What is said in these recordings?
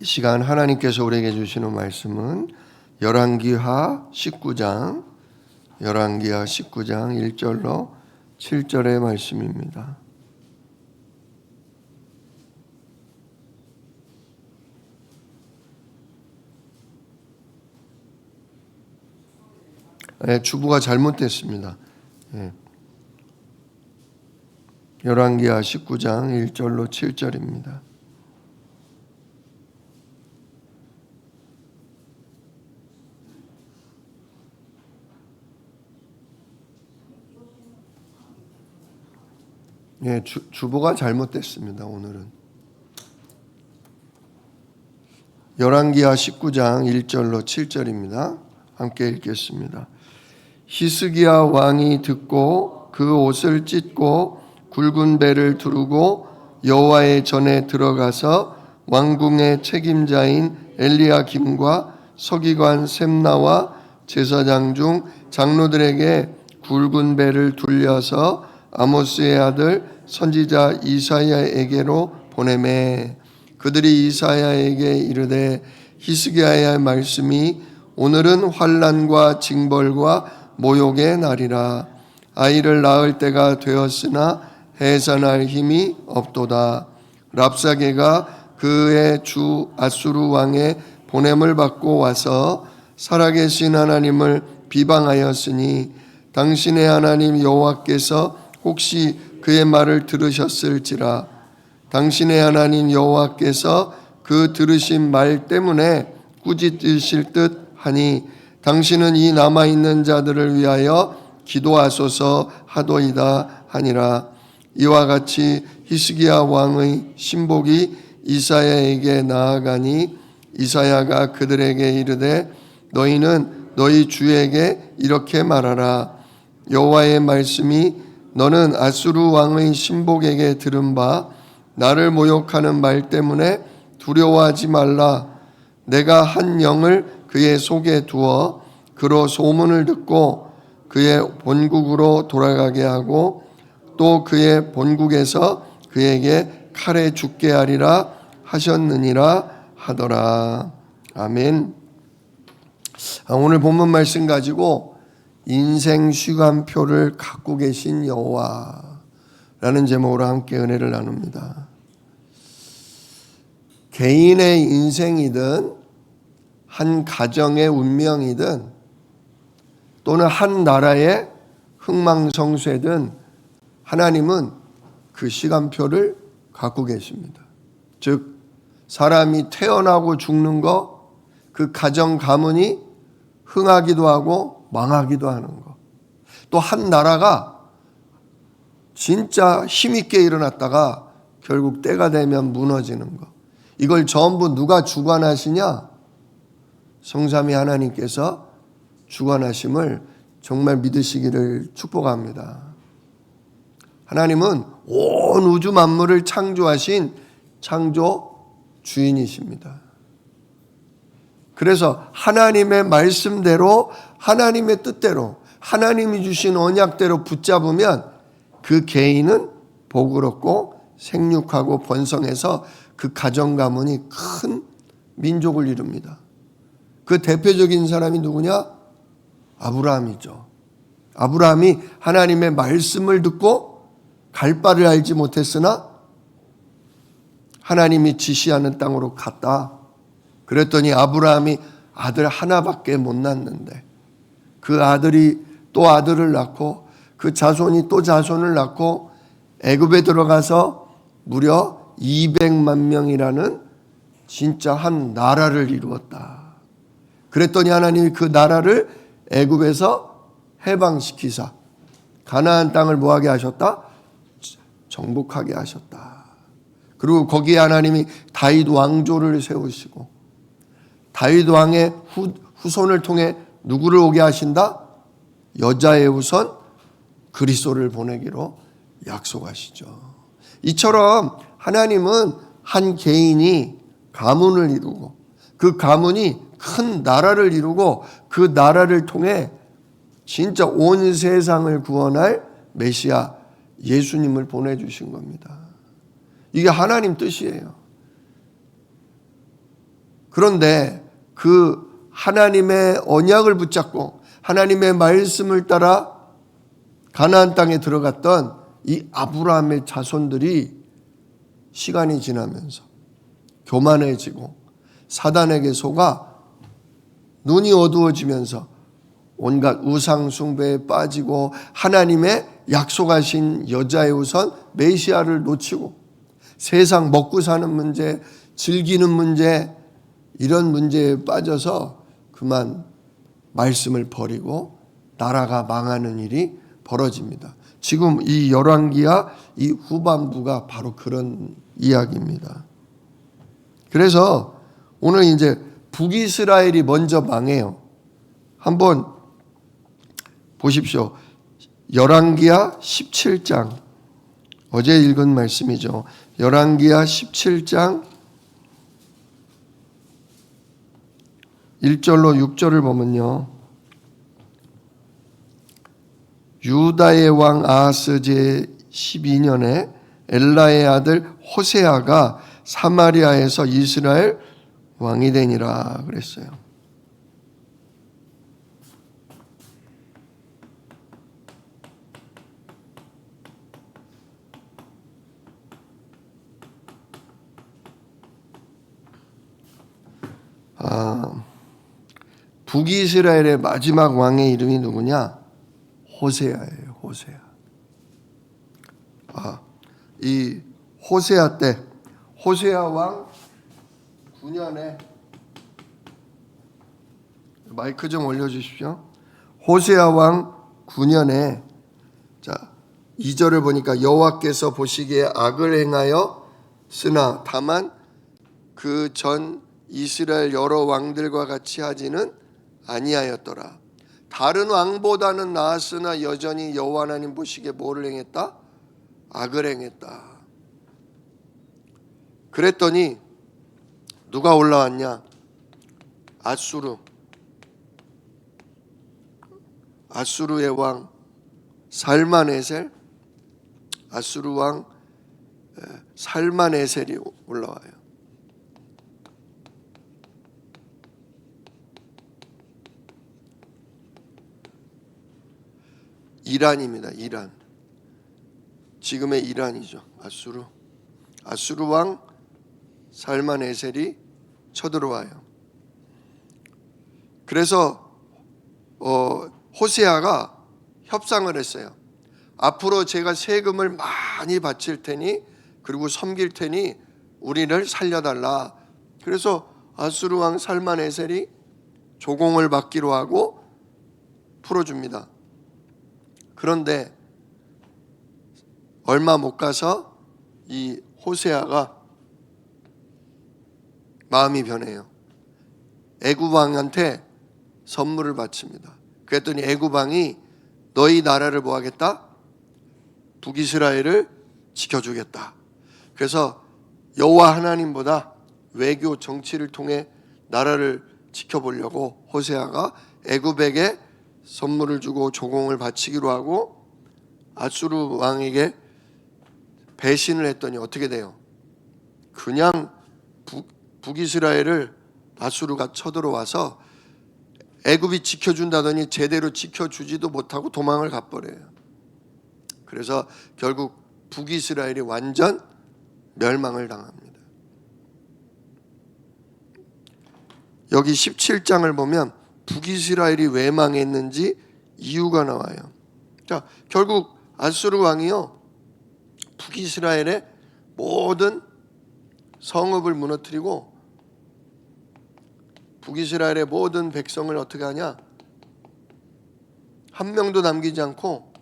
이 시간 하나님께서 우리에게 주시는 말씀은 열왕기하 19장 1절로 7절의 말씀입니다. 주부가 잘못됐습니다. 열왕기하 19장 1절로 7절입니다. 주보가 잘못됐습니다. 오늘은 열왕기하 19장 1절로 7절입니다. 함께 읽겠습니다. 히스기야 왕이 듣고 그 옷을 찢고 굵은 배를 두르고 여호와의 전에 들어가서 왕궁의 책임자인 엘리야김과 서기관 셈나와 제사장 중 장로들에게 굵은 배를 둘려서 아모스의 아들 선지자 이사야에게로 보내매 그들이 이사야에게 이르되 히스기야의 말씀이 오늘은 환난과 징벌과 모욕의 날이라. 아이를 낳을 때가 되었으나 해산할 힘이 없도다. 랍사게가 그의 주 아수르 왕의 보냄을 받고 와서 살아계신 하나님을 비방하였으니 당신의 하나님 여호와께서 혹시 그의 말을 들으셨을지라. 당신의 하나님 여호와께서 그 들으신 말 때문에 꾸짖으실 듯 하니 당신은 이 남아있는 자들을 위하여 기도하소서 하도이다 하니라. 이와 같이 히스기야 왕의 신복이 이사야에게 나아가니 이사야가 그들에게 이르되 너희는 너희 주에게 이렇게 말하라. 여호와의 말씀이 너는 아수르 왕의 신복에게 들은 바 나를 모욕하는 말 때문에 두려워하지 말라. 내가 한 영을 그의 속에 두어 그로 소문을 듣고 그의 본국으로 돌아가게 하고 또 그의 본국에서 그에게 칼에 죽게 하리라 하셨느니라 하더라. 아멘. 오늘 본문 말씀 가지고 인생 시간표를 갖고 계신 여호와라는 제목으로 함께 은혜를 나눕니다. 개인의 인생이든 한 가정의 운명이든 또는 한 나라의 흥망성쇠든 하나님은 그 시간표를 갖고 계십니다. 즉 사람이 태어나고 죽는 거, 그 가정 가문이 흥하기도 하고 망하기도 하는 거, 또 한 나라가 진짜 힘있게 일어났다가 결국 때가 되면 무너지는 거, 이걸 전부 누가 주관하시냐? 성삼위 하나님께서 주관하심을 정말 믿으시기를 축복합니다. 하나님은 온 우주 만물을 창조하신 창조 주인이십니다. 그래서 하나님의 말씀대로, 하나님의 뜻대로, 하나님이 주신 언약대로 붙잡으면 그 개인은 복을 얻고 생육하고 번성해서 그 가정 가문이 큰 민족을 이룹니다. 그 대표적인 사람이 누구냐? 아브라함이죠. 아브라함이 하나님의 말씀을 듣고 갈 바를 알지 못했으나 하나님이 지시하는 땅으로 갔다. 그랬더니 아브라함이 아들 하나밖에 못 낳는데 그 아들이 또 아들을 낳고 그 자손이 또 자손을 낳고 애굽에 들어가서 무려 200만 명이라는 진짜 한 나라를 이루었다. 그랬더니 하나님이 그 나라를 애굽에서 해방시키사 가나안 땅을 뭐하게 하셨다? 정복하게 하셨다. 그리고 거기에 하나님이 다윗 왕조를 세우시고 다윗 왕의 후손을 통해 누구를 오게 하신다? 여자의 후손 그리스도를 보내기로 약속하시죠. 이처럼 하나님은 한 개인이 가문을 이루고 그 가문이 큰 나라를 이루고 그 나라를 통해 진짜 온 세상을 구원할 메시아 예수님을 보내주신 겁니다. 이게 하나님 뜻이에요. 그런데 그 하나님의 언약을 붙잡고 하나님의 말씀을 따라 가나안 땅에 들어갔던 이 아브라함의 자손들이 시간이 지나면서 교만해지고 사단에게 속아 눈이 어두워지면서 온갖 우상 숭배에 빠지고 하나님의 약속하신 여자의 우선 메시아를 놓치고 세상 먹고 사는 문제, 즐기는 문제, 이런 문제에 빠져서 그만 말씀을 버리고 나라가 망하는 일이 벌어집니다. 지금 이 열왕기야 이 후반부가 바로 그런 이야기입니다. 그래서 오늘 이제 북이스라엘이 먼저 망해요. 한번 보십시오. 열왕기야 17장, 어제 읽은 말씀이죠. 열왕기야 17장 1절로 6절을 보면요, 유다의 왕 아하스 제 12년에 엘라의 아들 호세아가 사마리아에서 이스라엘 왕이 되니라 그랬어요. 북이스라엘의 마지막 왕의 이름이 누구냐? 호세아예요. 호세아. 이 호세아 때, 호세아 왕 9년에, 마이크 좀 올려주십시오. 호세아 왕 9년에, 자 2절을 보니까 여호와께서 보시기에 악을 행하여 쓰나 다만 그 전 이스라엘 여러 왕들과 같이 하지는 아니하였더라. 다른 왕보다는 나았으나 여전히 여호와 하나님 보시기에 뭐를 행했다? 악을 행했다. 그랬더니 누가 올라왔냐? 아수르의 왕 살마네셀, 아수르 왕 살마네셀이 올라와요. 이란입니다. 이란. 지금의 이란이죠. 아수르 왕 살마네셀이 쳐들어와요. 그래서 호세아가 협상을 했어요. 앞으로 제가 세금을 많이 바칠 테니 그리고 섬길 테니 우리를 살려달라. 그래서 아수르 왕 살마네셀이 조공을 받기로 하고 풀어줍니다. 그런데 얼마 못 가서 이 호세아가 마음이 변해요. 애굽 왕한테 선물을 바칩니다. 그랬더니 애굽 왕이 너희 나라를 뭐 하겠다? 북이스라엘을 지켜주겠다. 그래서 여호와 하나님보다 외교 정치를 통해 나라를 지켜보려고 호세아가 애굽에게 선물을 주고 조공을 바치기로 하고 아수르 왕에게 배신을 했더니 어떻게 돼요? 그냥 북이스라엘을 아수르가 쳐들어와서 애굽이 지켜준다더니 제대로 지켜주지도 못하고 도망을 가버려요. 그래서 결국 북이스라엘이 완전 멸망을 당합니다. 여기 17장을 보면 북이스라엘이 왜 망했는지 이유가 나와요. 자, 결국 아수르 왕이요, 북이스라엘의 모든 성읍을 무너뜨리고 북이스라엘의 모든 백성을 어떻게 하냐? 한 명도 남기지 않고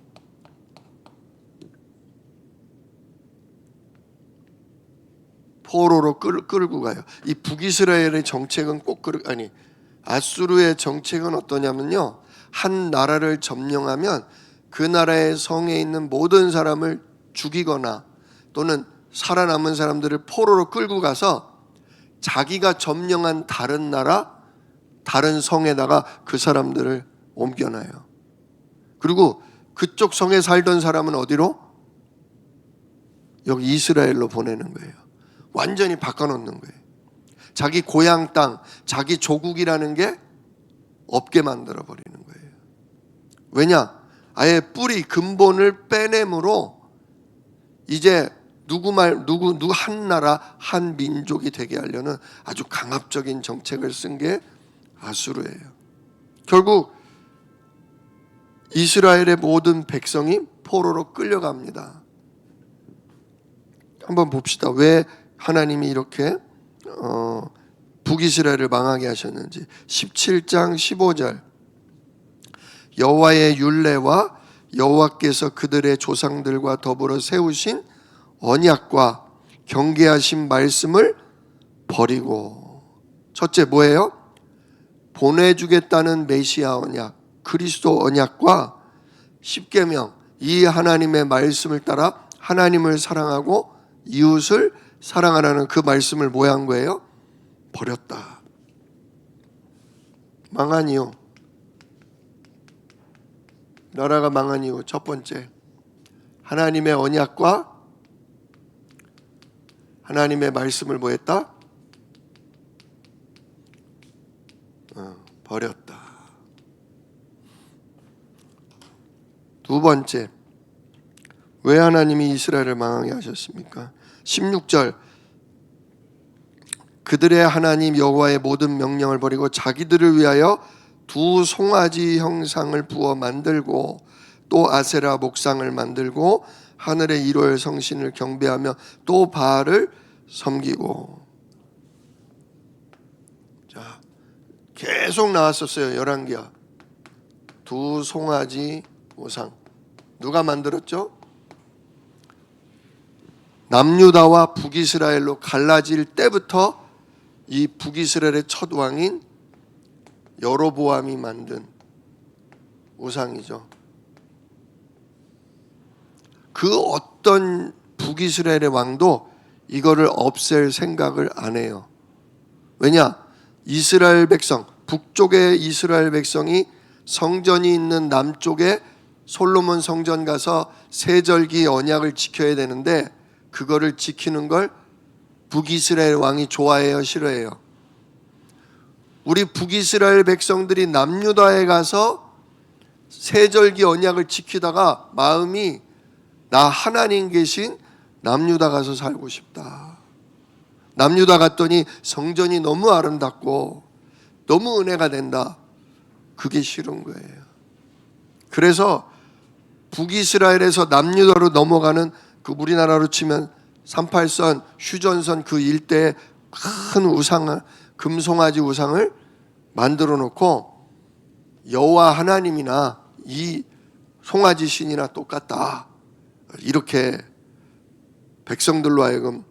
포로로 끌고 가요. 이 북이스라엘의 정책은 아수르의 정책은 어떠냐면요, 한 나라를 점령하면 그 나라의 성에 있는 모든 사람을 죽이거나 또는 살아남은 사람들을 포로로 끌고 가서 자기가 점령한 다른 나라, 다른 성에다가 그 사람들을 옮겨놔요. 그리고 그쪽 성에 살던 사람은 어디로? 여기 이스라엘로 보내는 거예요. 완전히 바꿔놓는 거예요. 자기 고향 땅, 자기 조국이라는 게 없게 만들어 버리는 거예요. 왜냐? 아예 뿌리 근본을 빼냄으로 이제 누구 한 나라 한 민족이 되게 하려는 아주 강압적인 정책을 쓴 게 아수르예요. 결국 이스라엘의 모든 백성이 포로로 끌려갑니다. 한번 봅시다. 왜 하나님이 이렇게 북이스라엘을 망하게 하셨는지. 17장 15절 여호와의 율례와 여호와께서 그들의 조상들과 더불어 세우신 언약과 경계하신 말씀을 버리고. 첫째 뭐예요? 보내주겠다는 메시아 언약, 그리스도 언약과 십계명, 이 하나님의 말씀을 따라 하나님을 사랑하고 이웃을 사랑하라는 그 말씀을 뭐 한 거예요? 버렸다. 망한 이유, 나라가 망한 이유 첫 번째, 하나님의 언약과 하나님의 말씀을 뭐 했다? 버렸다. 두 번째, 왜 하나님이 이스라엘을 망하게 하셨습니까? 16절 그들의 하나님 여호와의 모든 명령을 버리고 자기들을 위하여 두 송아지 형상을 부어 만들고 또 아세라 목상을 만들고 하늘의 일월 성신을 경배하며 또 바알을 섬기고. 자, 계속 나왔었어요. 열왕기야. 두 송아지 우상 누가 만들었죠? 남유다와 북이스라엘로 갈라질 때부터 이 북이스라엘의 첫 왕인 여로보암이 만든 우상이죠. 그 어떤 북이스라엘의 왕도 이거를 없앨 생각을 안 해요. 왜냐? 이스라엘 백성, 북쪽의 이스라엘 백성이 성전이 있는 남쪽에 솔로몬 성전 가서 세절기 언약을 지켜야 되는데 그거를 지키는 걸 북이스라엘 왕이 좋아해요, 싫어해요? 우리 북이스라엘 백성들이 남유다에 가서 세절기 언약을 지키다가 마음이 나 하나님 계신 남유다 가서 살고 싶다. 남유다 갔더니 성전이 너무 아름답고 너무 은혜가 된다. 그게 싫은 거예요. 그래서 북이스라엘에서 남유다로 넘어가는 그 우리나라로 치면 38선, 휴전선 그 일대에 큰 우상을, 금송아지 우상을 만들어 놓고 여호와 하나님이나 이 송아지 신이나 똑같다. 이렇게 백성들로 하여금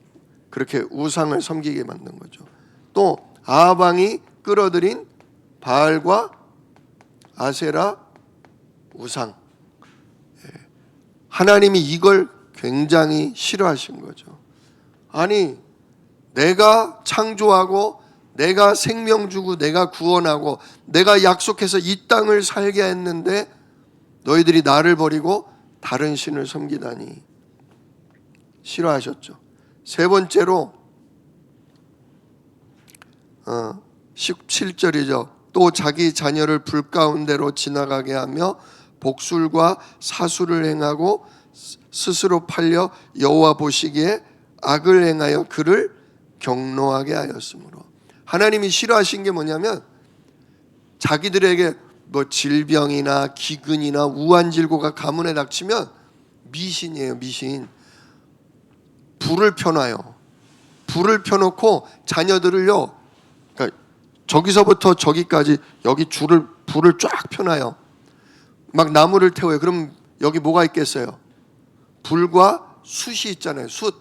그렇게 우상을 섬기게 만든 거죠. 또 아합 왕이 끌어들인 바알과 아세라 우상, 하나님이 이걸 굉장히 싫어하신 거죠. 아니, 내가 창조하고 내가 생명 주고 내가 구원하고 내가 약속해서 이 땅을 살게 했는데 너희들이 나를 버리고 다른 신을 섬기다니 싫어하셨죠. 세 번째로 17절이죠. 또 자기 자녀를 불 가운데로 지나가게 하며 복술과 사술을 행하고 스스로 팔려 여호와 보시기에 악을 행하여 그를 경노하게 하였으므로. 하나님이 싫어하신 게 뭐냐면 자기들에게 뭐 질병이나 기근이나 우한질고가 가문에 닥치면 미신이에요. 미신. 불을 펴놔요. 불을 펴놓고 자녀들을요, 그러니까 저기서부터 저기까지 여기 불을 쫙 펴놔요. 막 나무를 태워요. 그럼 여기 뭐가 있겠어요? 불과 숯이 있잖아요. 숯.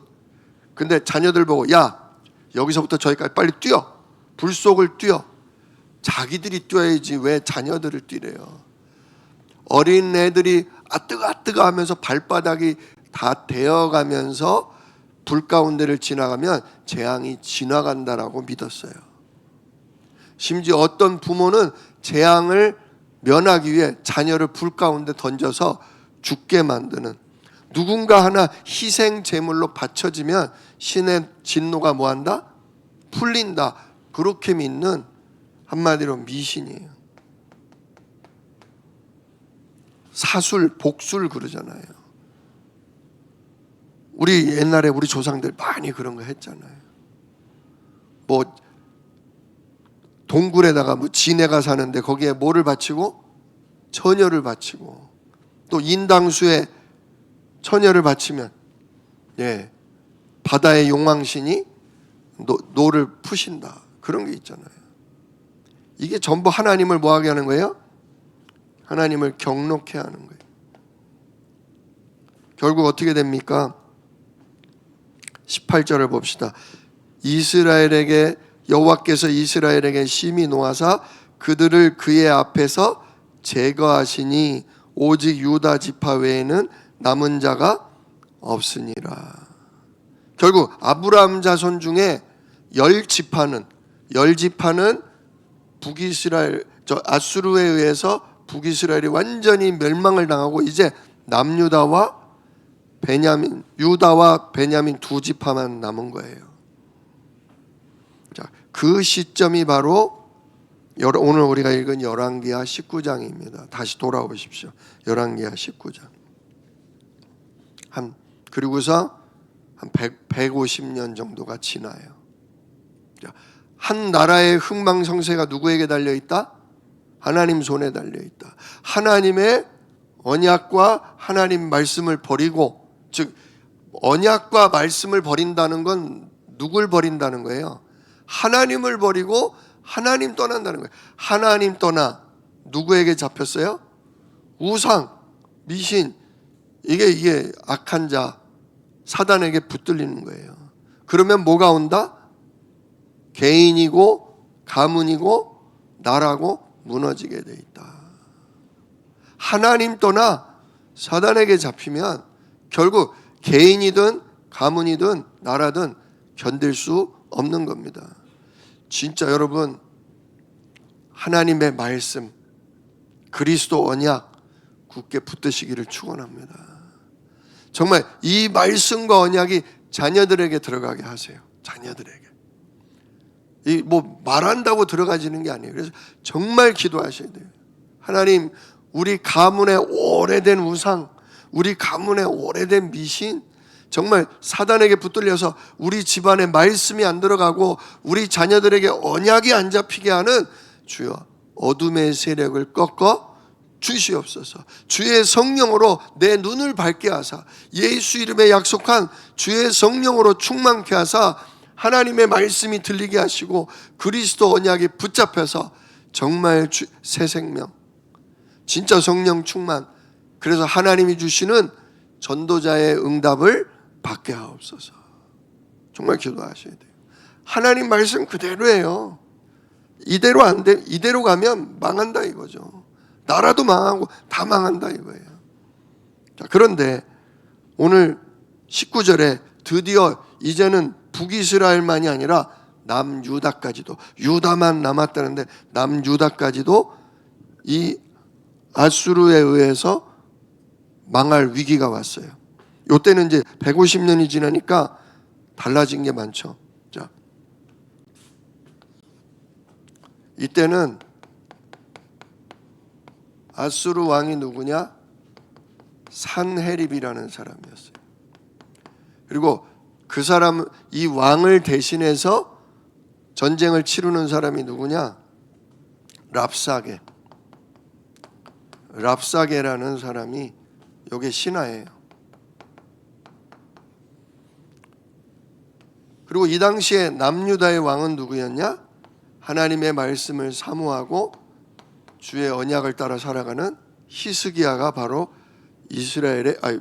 근데 자녀들 보고 야, 여기서부터 저기까지 빨리 뛰어. 불 속을 뛰어. 자기들이 뛰어야지 왜 자녀들을 뛰래요. 어린 애들이 아뜨거 하면서 발바닥이 다 데어가면서 불 가운데를 지나가면 재앙이 지나간다라고 믿었어요. 심지어 어떤 부모는 재앙을 면하기 위해 자녀를 불 가운데 던져서 죽게 만드는, 누군가 하나 희생 제물로 바쳐지면 신의 진노가 뭐한다? 풀린다. 그렇게 믿는 한마디로 미신이에요. 사술, 복술 그러잖아요. 우리 옛날에 우리 조상들 많이 그런 거 했잖아요. 뭐 동굴에다가 뭐 지네가 사는데 거기에 뭐를 바치고? 처녀를 바치고, 또 인당수에 처녀를 바치면 바다의 용왕신이 노를 푸신다. 그런 게 있잖아요. 이게 전부 하나님을 뭐하게 하는 거예요? 하나님을 경록해 하는 거예요. 결국 어떻게 됩니까? 18절을 봅시다. 이스라엘에게 여호와께서 이스라엘에게 심히 노하사 그들을 그의 앞에서 제거하시니 오직 유다 지파 외에는 남은 자가 없으니라. 결국 아브라함 자손 중에 10지파는 북이스라엘 아수르에 의해서 북이스라엘이 완전히 멸망을 당하고 이제 남유다와 베냐민, 유다와 베냐민 두 지파만 남은 거예요. 자, 그 시점이 바로 오늘 우리가 읽은 열왕기하 19장입니다. 다시 돌아오십시오. 열왕기하 19장. 그리고서 한 150년 정도가 지나요. 자, 한 나라의 흥망성쇠가 누구에게 달려있다? 하나님 손에 달려있다. 하나님의 언약과 하나님 말씀을 버리고, 즉 언약과 말씀을 버린다는 건 누굴 버린다는 거예요? 하나님을 버리고 하나님 떠난다는 거예요. 하나님 떠나 누구에게 잡혔어요? 우상, 미신, 이게 악한 자 사단에게 붙들리는 거예요. 그러면 뭐가 온다? 개인이고 가문이고 나라고 무너지게 돼 있다. 하나님 떠나 사단에게 잡히면 결국 개인이든 가문이든 나라든 견딜 수 없는 겁니다. 진짜 여러분, 하나님의 말씀, 그리스도 언약 굳게 붙드시기를 축원합니다. 정말 이 말씀과 언약이 자녀들에게 들어가게 하세요. 자녀들에게. 이 뭐 말한다고 들어가지는 게 아니에요. 그래서 정말 기도하셔야 돼요. 하나님, 우리 가문의 오래된 우상, 우리 가문의 오래된 미신, 정말 사단에게 붙들려서 우리 집안에 말씀이 안 들어가고 우리 자녀들에게 언약이 안 잡히게 하는 주여 어둠의 세력을 꺾어 주시옵소서. 주의 성령으로 내 눈을 밝게 하사 예수 이름에 약속한 주의 성령으로 충만케 하사 하나님의 말씀이 들리게 하시고 그리스도 언약에 붙잡혀서 정말 새 생명, 진짜 성령 충만, 그래서 하나님이 주시는 전도자의 응답을 받게 하옵소서. 정말 기도하셔야 돼요. 하나님 말씀 그대로예요. 이대로 안 돼, 이대로 가면 망한다 이거죠. 나라도 망하고 다 망한다 이거예요. 자, 그런데 오늘 19절에 드디어 이제는 북이스라엘만이 아니라 남유다까지도, 유다만 남았다는데 남유다까지도 이 아수르에 의해서 망할 위기가 왔어요. 이때는 이제 150년이 지나니까 달라진 게 많죠. 자, 이때는 아수르 왕이 누구냐? 산헤립이라는 사람이었어요. 그리고 그 사람, 이 왕을 대신해서 전쟁을 치르는 사람이 누구냐? 랍사게라는 사람이 여기 신하예요. 그리고 이 당시에 남유다의 왕은 누구였냐? 하나님의 말씀을 사모하고 주의 언약을 따라 살아가는 히스기야가 바로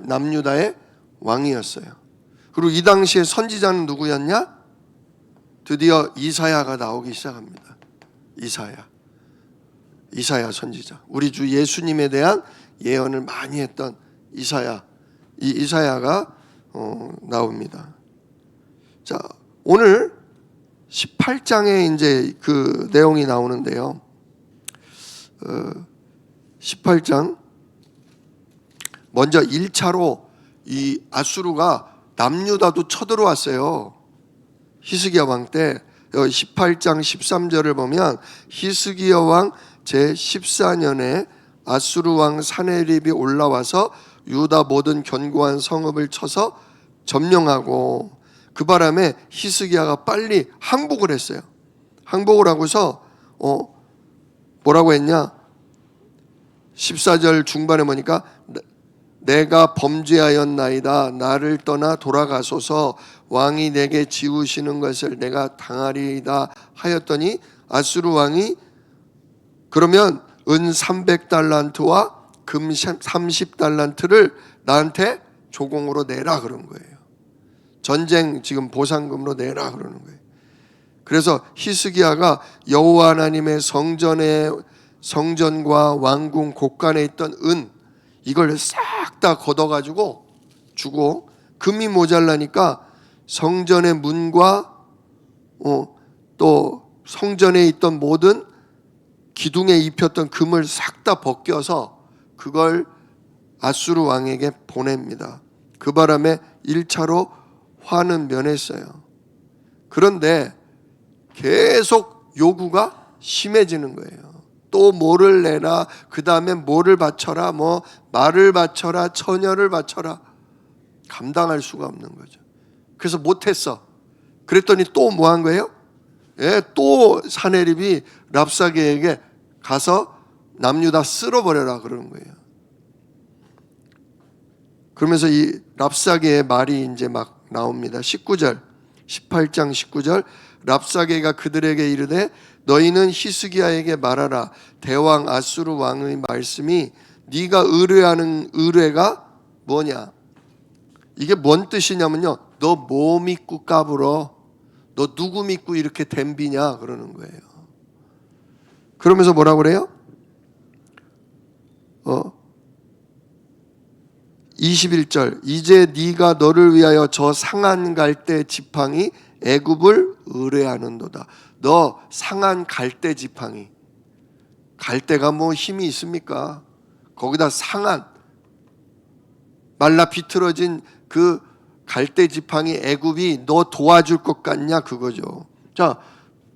남유다의 왕이었어요. 그리고 이 당시에 선지자는 누구였냐? 드디어 이사야가 나오기 시작합니다. 이사야 선지자, 우리 주 예수님에 대한 예언을 많이 했던 이사야가 나옵니다. 자, 오늘 18장에 이제 그 내용이 나오는데요. 18장 먼저 1차로 이 아수르가 남유다도 쳐들어왔어요. 히스기야 왕 때. 18장 13절을 보면 히스기야 왕 제14년에 아수르 왕 사네립이 올라와서 유다 모든 견고한 성읍을 쳐서 점령하고, 그 바람에 히스기야가 빨리 항복을 했어요. 항복을 하고서 뭐라고 했냐? 14절 중반에 보니까 내가 범죄하였나이다. 나를 떠나 돌아가소서. 왕이 내게 지우시는 것을 내가 당하리이다 하였더니, 아수르 왕이 그러면 은 300달란트와 금 30달란트를 나한테 조공으로 내라 그런 거예요. 전쟁 지금 보상금으로 내라 그러는 거예요. 그래서 히스기야가 여호와 하나님의 성전과 왕궁 곳간에 있던 은, 이걸 싹 다 걷어가지고 주고, 금이 모자라니까 성전의 문과 또 성전에 있던 모든 기둥에 입혔던 금을 싹 다 벗겨서 그걸 아수르 왕에게 보냅니다. 그 바람에 1차로 화는 면했어요. 그런데 계속 요구가 심해지는 거예요. 또 뭐를 내라, 그 다음에 뭐를 바쳐라, 뭐 말을 바쳐라, 처녀를 바쳐라. 감당할 수가 없는 거죠. 그래서 못했어. 그랬더니 또 뭐 한 거예요? 또 사네립이 랍사게에게 가서 남유다 쓸어버려라 그러는 거예요. 그러면서 이 랍사게의 말이 이제 막 나옵니다. 19절, 18장 19절, 랍사게가 그들에게 이르되 너희는 히스기야에게 말하라. 대왕 아수르 왕의 말씀이 네가 의뢰하는 의뢰가 뭐냐? 이게 뭔 뜻이냐면요, 너 뭐 믿고 까불어? 너 누구 믿고 이렇게 댐비냐? 그러는 거예요. 그러면서 뭐라고 그래요? 21절, 이제 네가 너를 위하여 저 상한 갈대 지팡이 애굽을 의뢰하는도다. 너 상한 갈대 지팡이, 갈대가 뭐 힘이 있습니까? 거기다 상한 말라 비틀어진 그 갈대 지팡이 애굽이 너 도와줄 것 같냐 그거죠. 자,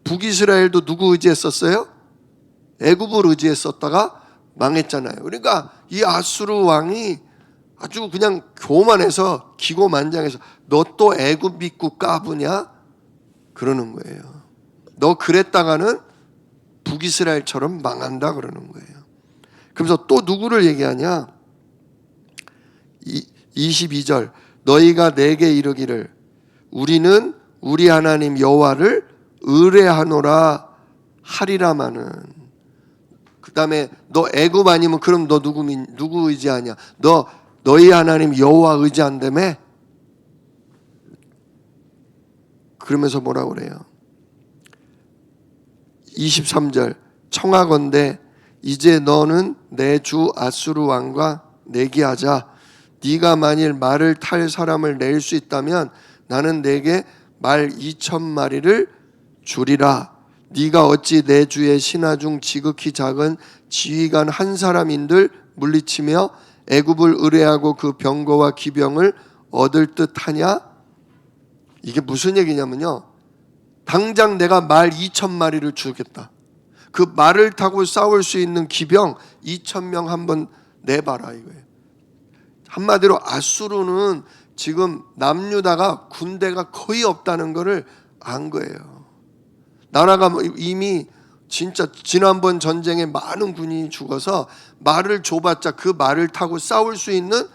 북이스라엘도 누구 의지했었어요? 애굽을 의지했었다가 망했잖아요. 그러니까 이 아수르 왕이 아주 그냥 교만해서 기고만장해서 너 또 애굽 믿고 까부냐 그러는 거예요. 너 그랬다가는 북이스라엘처럼 망한다 그러는 거예요. 그러면서 또 누구를 얘기하냐? 22절, 너희가 내게 이르기를 우리는 우리 하나님 여호와를 의뢰하노라 하리라마는. 그 다음에 너 애굽 아니면 그럼 너 누구 의지하냐? 너희 하나님 여호와 의지한다며? 그러면서 뭐라고 그래요? 23절, 청하건대 이제 너는 내 주 아수르 왕과 내기하자. 네가 만일 말을 탈 사람을 낼 수 있다면 나는 내게 말 2,000마리를 주리라. 네가 어찌 내 주의 신하 중 지극히 작은 지휘관 한 사람인들 물리치며 애굽을 의뢰하고 그 병거와 기병을 얻을 듯하냐? 이게 무슨 얘기냐면요, 당장 내가 말 2,000마리를 주겠다. 그 말을 타고 싸울 수 있는 기병 2,000명 한번 내봐라 이거예요. 한마디로 아수르는 지금 남유다가 군대가 거의 없다는 것을 안 거예요. 나라가 이미 진짜 지난번 전쟁에 많은 군인이 죽어서 말을 줘봤자 그 말을 타고 싸울 수 있는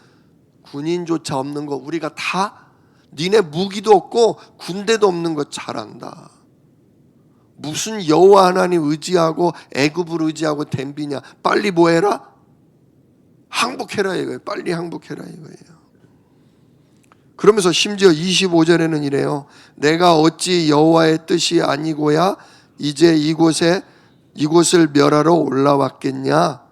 군인조차 없는 거 우리가 다, 니네 무기도 없고 군대도 없는 거 잘 안다. 무슨 여호와 하나님 의지하고 애굽을 의지하고 댐비냐? 빨리 뭐 해라? 항복해라 이거예요. 빨리 항복해라 이거예요. 그러면서 심지어 25절에는 이래요. 내가 어찌 여호와의 뜻이 아니고야 이제 이곳을 멸하러 올라왔겠냐?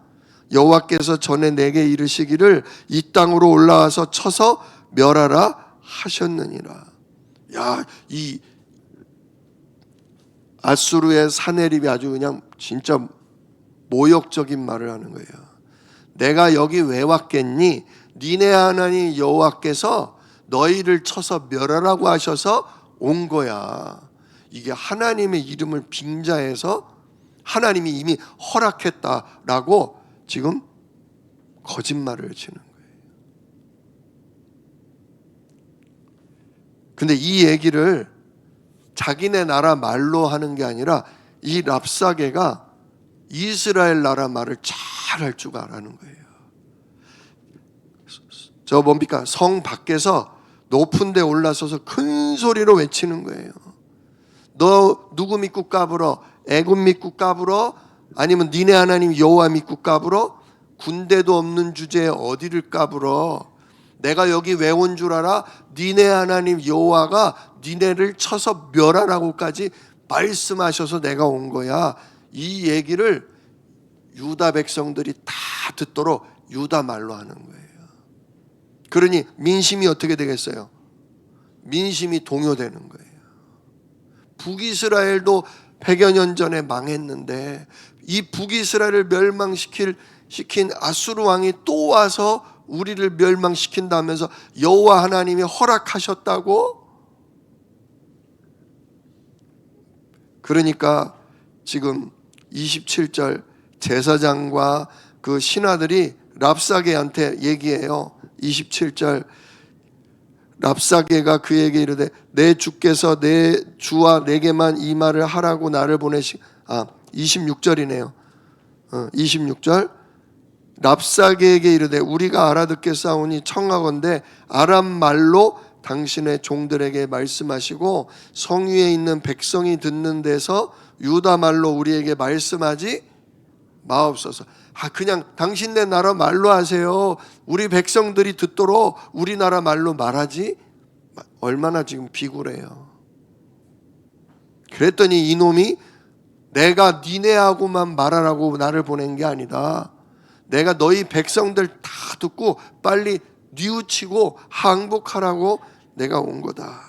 여호와께서 전에 내게 이르시기를 이 땅으로 올라와서 쳐서 멸하라 하셨느니라. 야, 이 아수르의 사네립이 아주 그냥 진짜 모욕적인 말을 하는 거예요. 내가 여기 왜 왔겠니? 니네 하나님 여호와께서 너희를 쳐서 멸하라고 하셔서 온 거야. 이게 하나님의 이름을 빙자해서 하나님이 이미 허락했다라고 지금 거짓말을 치는 거예요. 근데 이 얘기를 자기네 나라 말로 하는 게 아니라 이 랍사게가 이스라엘 나라 말을 잘 할 줄 아는 거예요. 저 뭡니까? 성 밖에서 높은 데 올라서서 큰 소리로 외치는 거예요. 너 누구 믿고 까불어? 애굽 믿고 까불어? 아니면 니네 하나님 여호와 믿고 까불어? 군대도 없는 주제에 어디를 까불어? 내가 여기 왜 온 줄 알아? 니네 하나님 여호와가 니네를 쳐서 멸하라고까지 말씀하셔서 내가 온 거야. 이 얘기를 유다 백성들이 다 듣도록 유다 말로 하는 거예요. 그러니 민심이 어떻게 되겠어요? 민심이 동요되는 거예요. 북이스라엘도 100여 년 전에 망했는데 이 북이스라엘을 멸망시킨 아수르 왕이 또 와서 우리를 멸망시킨다면서 여호와 하나님이 허락하셨다고? 그러니까 지금 27절 제사장과 그 신하들이 랍사게한테 얘기해요. 27절 랍사게가 그에게 이르되 내 주께서 내 주와 내게만 이 말을 하라고 나를 26절이네요. 26절 랍사게에게 이르되 우리가 알아듣겠사오니 청하건대 아람 말로 당신의 종들에게 말씀하시고 성 위에 있는 백성이 듣는 데서 유다 말로 우리에게 말씀하지 마옵소서. 그냥 당신네 나라 말로 하세요. 우리 백성들이 듣도록 우리나라 말로 말하지. 얼마나 지금 비굴해요. 그랬더니 이놈이 내가 니네하고만 말하라고 나를 보낸 게 아니다. 내가 너희 백성들 다 듣고 빨리 뉘우치고 항복하라고 내가 온 거다.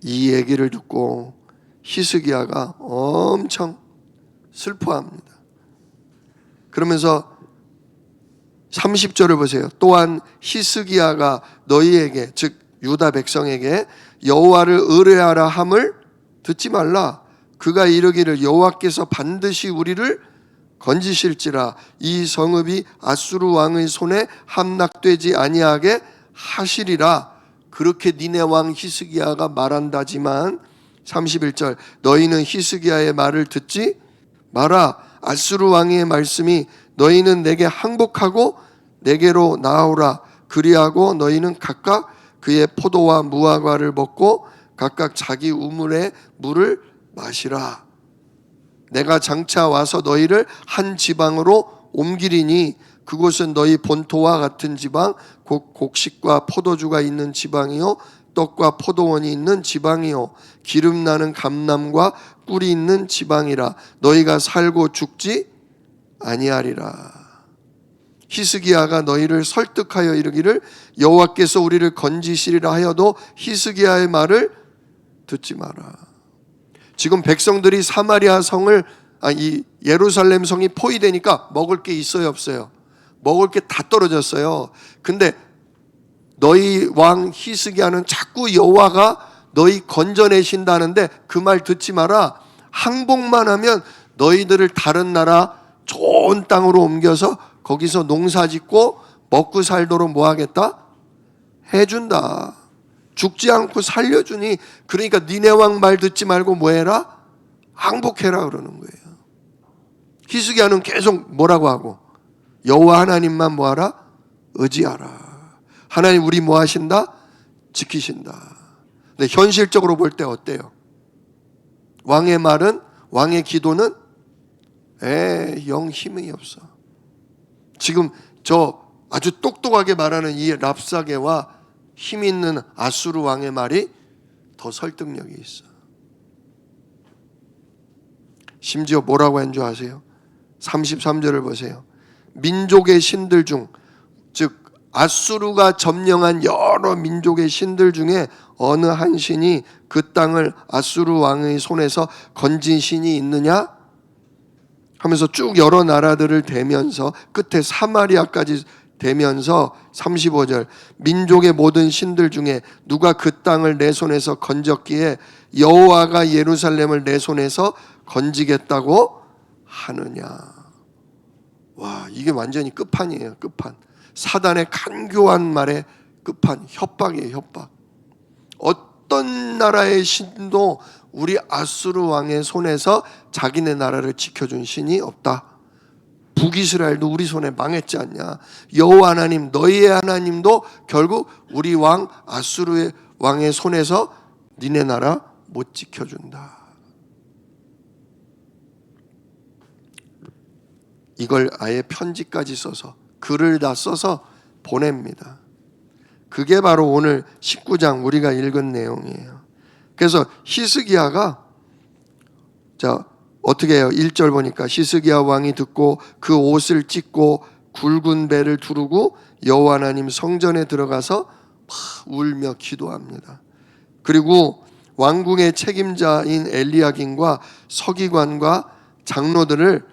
이 얘기를 듣고 히스기야가 엄청 슬퍼합니다. 그러면서 30절을 보세요. 또한 히스기야가 너희에게 즉 유다 백성에게 여호와를 의뢰하라 함을 듣지 말라. 그가 이르기를 여호와께서 반드시 우리를 건지실지라 이 성읍이 아수르 왕의 손에 함락되지 아니하게 하시리라. 그렇게 니네 왕 히스기야가 말한다지만 31절 너희는 히스기야의 말을 듣지 마라. 아수르 왕의 말씀이 너희는 내게 항복하고 내게로 나아오라. 그리하고 너희는 각각 그의 포도와 무화과를 먹고 각각 자기 우물의 물을 마시라. 내가 장차 와서 너희를 한 지방으로 옮기리니 그곳은 너희 본토와 같은 지방 곧 곡식과 포도주가 있는 지방이요 떡과 포도원이 있는 지방이요 기름 나는 감람과 꿀이 있는 지방이라. 너희가 살고 죽지 아니하리라. 히스기야가 너희를 설득하여 이르기를 여호와께서 우리를 건지시리라 하여도 히스기야의 말을 듣지 마라. 지금 백성들이 사마리아 성을 이 예루살렘 성이 포위되니까 먹을 게 있어요 없어요? 먹을 게 다 떨어졌어요. 근데 너희 왕 히스기야는 자꾸 여호와가 너희 건져내신다는데 그 말 듣지 마라. 항복만 하면 너희들을 다른 나라 좋은 땅으로 옮겨서 거기서 농사 짓고 먹고 살도록 뭐 하겠다? 해준다. 죽지 않고 살려주니 그러니까 니네 왕 말 듣지 말고 뭐 해라? 항복해라 그러는 거예요. 히스기야는 계속 뭐라고 하고 여호와 하나님만 뭐하라? 의지하라. 하나님 우리 뭐 하신다? 지키신다. 근데 현실적으로 볼 때 어때요? 왕의 말은 왕의 기도는 영 힘이 없어. 지금 저 아주 똑똑하게 말하는 이 랍사게와 힘 있는 아수르 왕의 말이 더 설득력이 있어. 심지어 뭐라고 한 줄 아세요? 33절을 보세요. 민족의 신들 중, 즉 아수르가 점령한 여러 민족의 신들 중에 어느 한 신이 그 땅을 아수르 왕의 손에서 건진 신이 있느냐? 하면서 쭉 여러 나라들을 대면서 끝에 사마리아까지 되면서 35절 민족의 모든 신들 중에 누가 그 땅을 내 손에서 건졌기에 여호와가 예루살렘을 내 손에서 건지겠다고 하느냐. 와, 이게 완전히 끝판이에요. 끝판. 사단의 간교한 말의 끝판. 협박이에요. 협박. 어떤 나라의 신도 우리 아수르 왕의 손에서 자기네 나라를 지켜준 신이 없다. 북이스라엘도 우리 손에 망했지 않냐. 여호와 하나님 너희의 하나님도 결국 우리 왕 아수르의 왕의 손에서 니네 나라 못 지켜준다. 이걸 아예 편지까지 써서 글을 다 써서 보냅니다. 그게 바로 오늘 19장 우리가 읽은 내용이에요. 그래서 히스기야가 어떻게 해요? 1절 보니까 히스기야 왕이 듣고 그 옷을 찢고 굵은 배를 두르고 여호와 하나님 성전에 들어가서 울며 기도합니다. 그리고 왕궁의 책임자인 엘리야긴과 서기관과 장로들을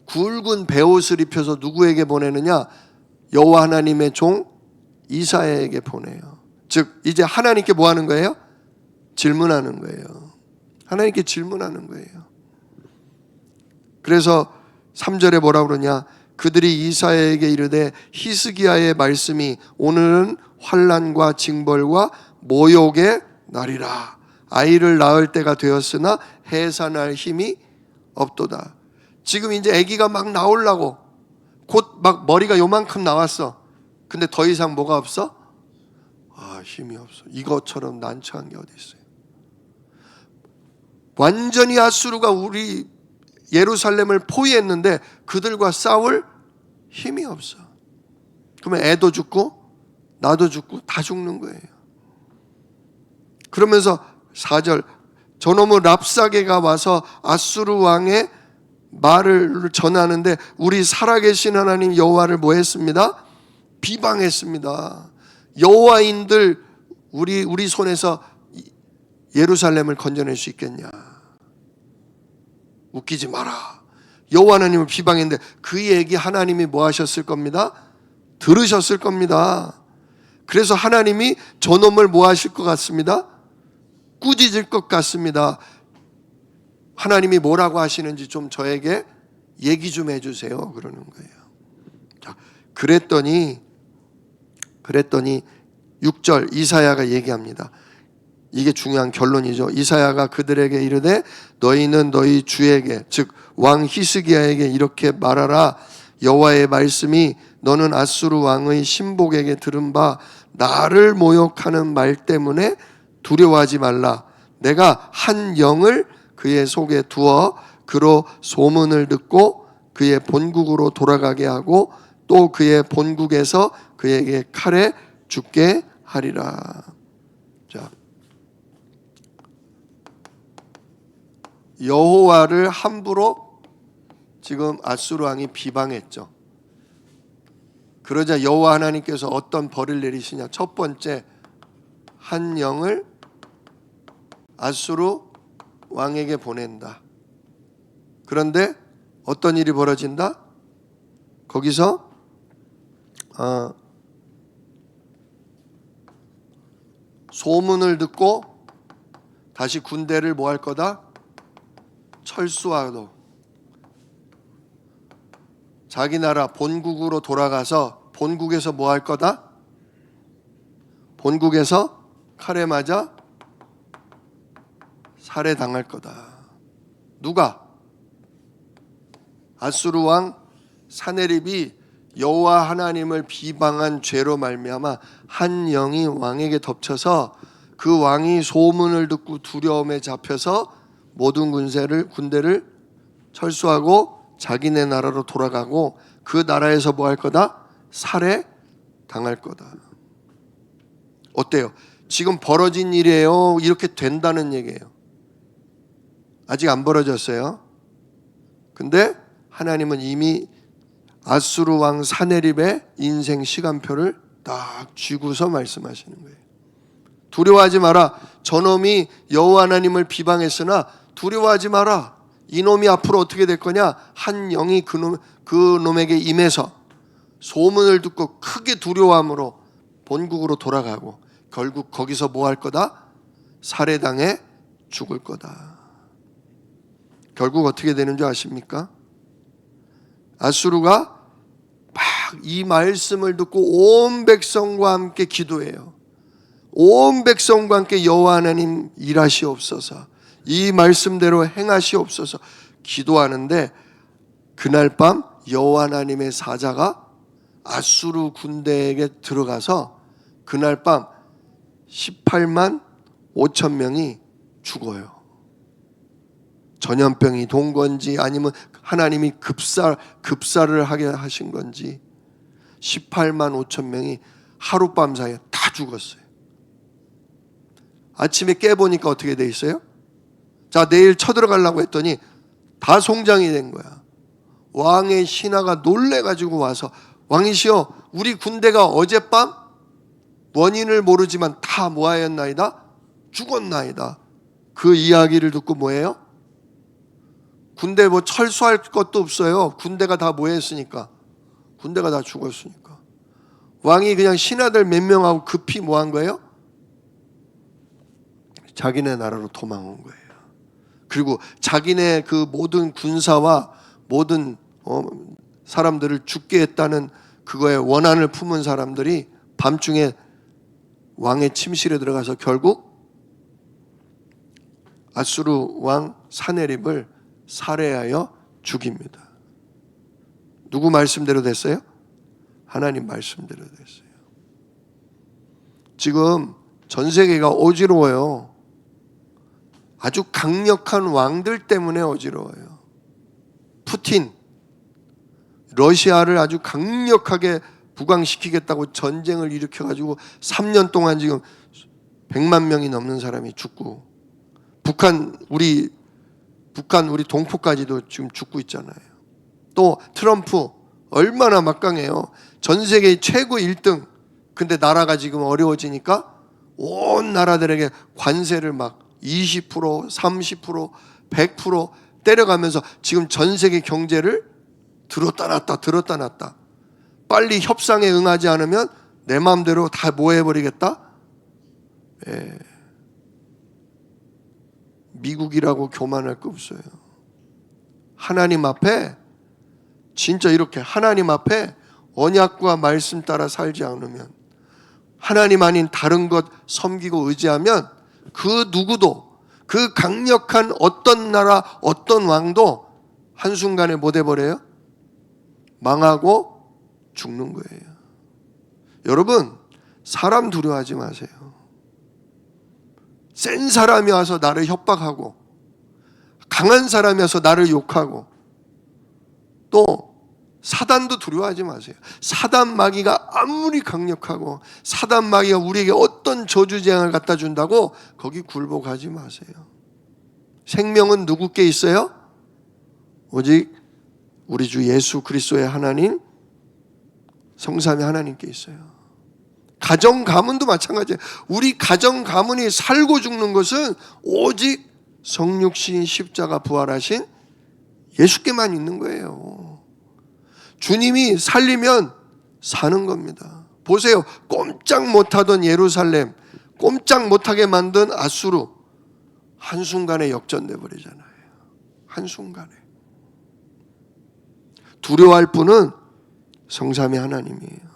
굵은 베옷을 입혀서 누구에게 보내느냐? 여호와 하나님의 종 이사야에게 보내요. 즉 이제 하나님께 뭐 하는 거예요? 질문하는 거예요. 하나님께 질문하는 거예요. 그래서 3절에 뭐라 그러냐? 그들이 이사야에게 이르되 히스기야의 말씀이 오늘은 환난과 징벌과 모욕의 날이라. 아이를 낳을 때가 되었으나 해산할 힘이 없도다. 지금 이제 아기가 막 나오려고 곧 막 머리가 요만큼 나왔어. 근데 더 이상 뭐가 없어? 힘이 없어. 이것처럼 난처한 게 어디 있어요? 완전히 아수르가 우리 예루살렘을 포위했는데 그들과 싸울 힘이 없어. 그러면 애도 죽고 나도 죽고 다 죽는 거예요. 그러면서 4절 저놈의 랍사게가 와서 아수르 왕의 말을 전하는데 우리 살아계신 하나님 여호와를 뭐 했습니다? 비방했습니다. 여호와인들 우리 손에서 예루살렘을 건져낼 수 있겠냐? 웃기지 마라. 여호와 하나님을 비방했는데 그 얘기 하나님이 뭐 하셨을 겁니다? 들으셨을 겁니다. 그래서 하나님이 저놈을 뭐 하실 것 같습니다? 꾸짖을 것 같습니다. 하나님이 뭐라고 하시는지 좀 저에게 얘기 좀 해주세요. 그러는 거예요. 자, 그랬더니 6절 이사야가 얘기합니다. 이게 중요한 결론이죠. 이사야가 그들에게 이르되 너희는 너희 주에게 즉 왕 히스기야에게 이렇게 말하라. 여호와의 말씀이 너는 아수르 왕의 신복에게 들은 바 나를 모욕하는 말 때문에 두려워하지 말라. 내가 한 영을 그의 속에 두어 그로 소문을 듣고 그의 본국으로 돌아가게 하고 또 그의 본국에서 그에게 칼에 죽게 하리라. 자, 여호와를 함부로 지금 아수르 왕이 비방했죠. 그러자 여호와 하나님께서 어떤 벌을 내리시냐? 첫 번째, 한 영을 아수르 왕에게 보낸다. 그런데 어떤 일이 벌어진다? 거기서 소문을 듣고 다시 군대를 뭐 할 거다? 철수하도 자기 나라 본국으로 돌아가서 본국에서 뭐 할 거다? 본국에서 칼에 맞아 살해당할 거다. 누가? 아수르 왕 사네립이 여호와 하나님을 비방한 죄로 말미암아 한 영이 왕에게 덮쳐서 그 왕이 소문을 듣고 두려움에 잡혀서 모든 군대를 철수하고 자기네 나라로 돌아가고 그 나라에서 뭐 할 거다? 살해 당할 거다. 어때요? 지금 벌어진 일이에요. 이렇게 된다는 얘기예요. 아직 안 벌어졌어요. 근데 하나님은 이미 아수르 왕 사네립의 인생 시간표를 딱 쥐고서 말씀하시는 거예요. 두려워하지 마라. 저놈이 여호와 하나님을 비방했으나 두려워하지 마라. 이놈이 앞으로 어떻게 될 거냐? 한 영이 그 놈에게 임해서 소문을 듣고 크게 두려워함으로 본국으로 돌아가고 결국 거기서 뭐 할 거다? 살해당해 죽을 거다. 결국 어떻게 되는 줄 아십니까? 아수르가 막 이 말씀을 듣고 온 백성과 함께 기도해요. 온 백성과 함께 여호와 하나님 일하시옵소서, 이 말씀대로 행하시옵소서 기도하는데, 그날 밤 여호와 하나님의 사자가 아수르 군대에게 들어가서 그날 밤 18만 5천 명이 죽어요. 전염병이 돈 건지 아니면 하나님이 급사를 하게 하신 건지 18만 5천 명이 하룻밤 사이에 다 죽었어요. 아침에 깨보니까 어떻게 돼 있어요? 자, 내일 쳐들어가려고 했더니 다 송장이 된 거야. 왕의 신하가 놀래가지고 와서, 왕이시여, 우리 군대가 어젯밤 원인을 모르지만 다 뭐하였나이다? 죽었나이다. 그 이야기를 듣고 뭐예요? 군대 뭐 철수할 것도 없어요. 군대가 다 뭐했으니까, 군대가 다 죽었으니까. 왕이 그냥 신하들 몇 명하고 급히 뭐 한 거예요? 자기네 나라로 도망온 거예요. 그리고 자기네 그 모든 군사와 모든 사람들을 죽게 했다는 그거에 원한을 품은 사람들이 밤중에 왕의 침실에 들어가서 결국 아수르 왕 사네립을 살해하여 죽입니다. 누구 말씀대로 됐어요? 하나님 말씀대로 됐어요. 지금 전 세계가 어지러워요. 아주 강력한 왕들 때문에 어지러워요. 푸틴, 러시아를 아주 강력하게 부강시키겠다고 전쟁을 일으켜가지고 3년 동안 지금 100만 명이 넘는 사람이 죽고, 북한 우리 동포까지도 지금 죽고 있잖아요. 또 트럼프 얼마나 막강해요. 전 세계 최고 1등. 근데 나라가 지금 어려워지니까 온 나라들에게 관세를 막 20%, 30%, 100% 때려가면서 지금 전 세계 경제를 들었다 놨다. 빨리 협상에 응하지 않으면 내 마음대로 다 뭐 해버리겠다? 미국이라고 교만할 거 없어요. 하나님 앞에 진짜 이렇게 하나님 앞에 언약과 말씀 따라 살지 않으면, 하나님 아닌 다른 것 섬기고 의지하면 그 누구도, 그 강력한 어떤 나라 어떤 왕도 한순간에 못 해버려요? 망하고 죽는 거예요. 여러분, 사람 두려워하지 마세요. 센 사람이 와서 나를 협박하고, 강한 사람이 와서 나를 욕하고, 또 사단도 두려워하지 마세요. 사단 마귀가 아무리 강력하고 사단 마귀가 우리에게 어떤 저주재앙을 갖다 준다고 거기 굴복하지 마세요. 생명은 누구께 있어요? 오직 우리 주 예수 그리스도의 하나님, 성삼위 하나님께 있어요. 가정 가문도 마찬가지예요. 우리 가정 가문이 살고 죽는 것은 오직 성육신 십자가 부활하신 예수께만 있는 거예요. 주님이 살리면 사는 겁니다. 보세요. 꼼짝 못하던 예루살렘, 꼼짝 못하게 만든 아수르, 한순간에 역전돼 버리잖아요. 한순간에. 두려워할 분은 성삼위 하나님이에요.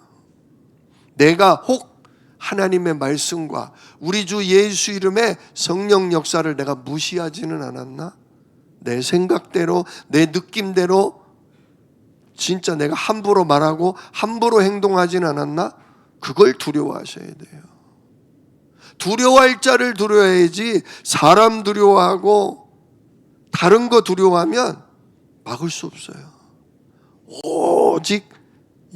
내가 혹 하나님의 말씀과 우리 주 예수 이름의 성령 역사를 내가 무시하지는 않았나? 내 생각대로, 내 느낌대로 진짜 내가 함부로 말하고 함부로 행동하지는 않았나? 그걸 두려워하셔야 돼요. 두려워할 자를 두려워해야지, 사람 두려워하고 다른 거 두려워하면 막을 수 없어요. 오직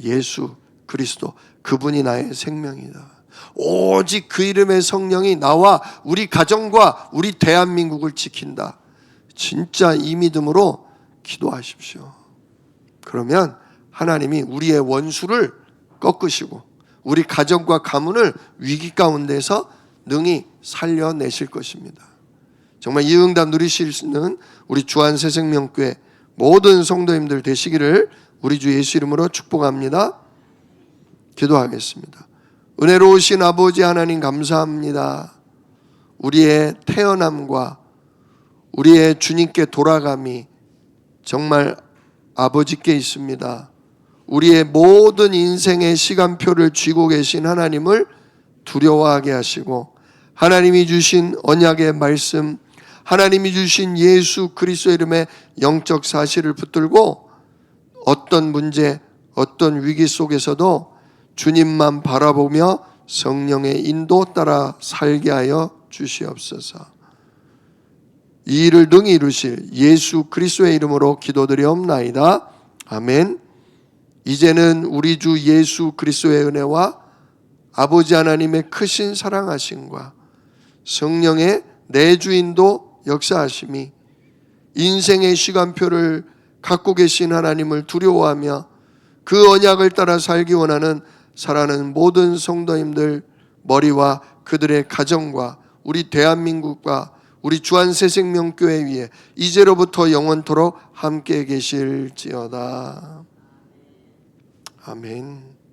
예수 그리스도, 그분이 나의 생명이다. 오직 그 이름의 성령이 나와 우리 가정과 우리 대한민국을 지킨다. 진짜 이 믿음으로 기도하십시오. 그러면 하나님이 우리의 원수를 꺾으시고 우리 가정과 가문을 위기 가운데서 능히 살려내실 것입니다. 정말 이 응답 누리실 수 있는 우리 주안새생명교회 모든 성도님들 되시기를 우리 주 예수 이름으로 축복합니다. 기도하겠습니다. 은혜로우신 아버지 하나님 감사합니다. 우리의 태어남과 우리의 주님께 돌아감이 정말 아버지께 있습니다. 우리의 모든 인생의 시간표를 쥐고 계신 하나님을 두려워하게 하시고, 하나님이 주신 언약의 말씀, 하나님이 주신 예수 그리스도의 이름의 영적 사실을 붙들고 어떤 문제, 어떤 위기 속에서도 주님만 바라보며 성령의 인도 따라 살게 하여 주시옵소서. 이 일을 능히 이루실 예수 그리스도의 이름으로 기도드리옵나이다. 아멘. 이제는 우리 주 예수 그리스도의 은혜와 아버지 하나님의 크신 사랑하심과 성령의 내주인도 역사하심이 인생의 시간표를 갖고 계신 하나님을 두려워하며 그 언약을 따라 살기 원하는 사랑하는 모든 성도님들 머리와 그들의 가정과 우리 대한민국과 우리 주한새생명교회 위에 이제로부터 영원토록 함께 계실지어다. 아멘.